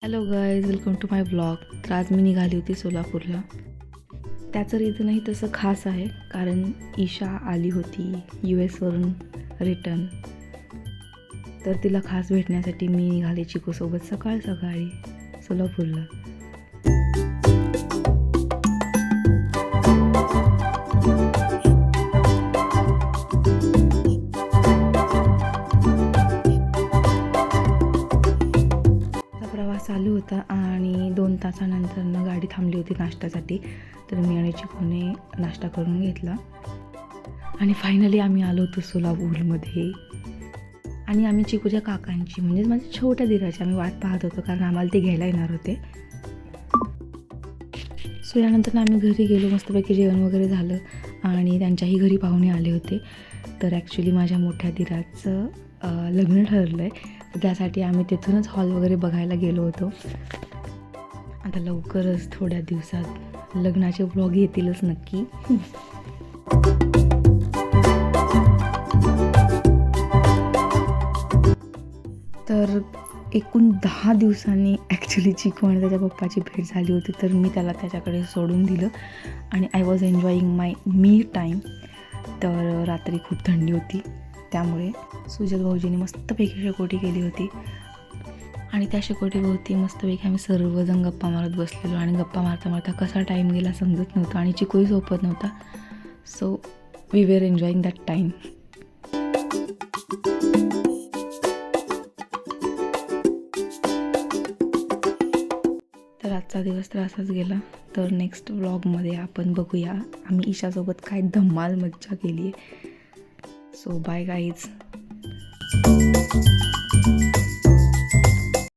Hello guys, welcome to my blog. तर आज मी निघाली होती सोलापूरला. त्याचं रिझनही तसं खास आहे, कारण ईशा आली होती US वरून रिटर्न. तर तिला खास भेटण्यासाठी मी निघाले चिकूसोबत सकाळी सोलापूरला. प्रवास चालू होता आणि 2 तासानंतर गाडी थांबली होती नाश्त्यासाठी. तर मी आणि चिकूने नाश्ता करून घेतला आणि फायनली आम्ही आलो होतो सोलापूरमध्ये. आणि आम्ही चिकूच्या काकांची म्हणजेच माझ्या छोट्या दिराची आम्ही वाट पाहत होतो, कारण आम्हाला ते घ्यायला येणार होते. सो यानंतर आम्ही घरी गेलो, मस्तपैकी जेवण वगैरे झालं आणि त्यांच्याही घरी पाहुणे आले होते. तर ॲक्च्युली माझ्या मोठ्या दिराचं लग्न ठरलं आहे, तर त्यासाठी आम्ही तिथूनच हॉल वगैरे बघायला गेलो होतो. आता लवकरच थोड्या दिवसात लग्नाचे व्लॉग येतीलच नक्की. तर एकूण 10 दिवसांनी ॲक्च्युली चिकू आणि त्याच्या पप्पाची भेट झाली होती. तर मी त्याला त्याच्याकडे सोडून दिलं आणि I was enjoying my me time. तर रात्री खूप थंडी होती, त्यामुळे सुजल भाऊजींनी मस्तपैकी शेकोटी केली होती आणि त्या शेकोटीभोवती मस्तपैकी आम्ही सर्वजण गप्पा मारत बसलेलो. आणि गप्पा मारता मारता कसा टाईम गेला समजत नव्हता आणि चिकूही झोपत नव्हता. So we were enjoying that time. तर आजचा दिवस तर असाच गेला. तर नेक्स्ट व्लॉगमध्ये आपण बघूया आम्ही ईशासोबत काय धमाल मज्जा केली आहे. So bye guys.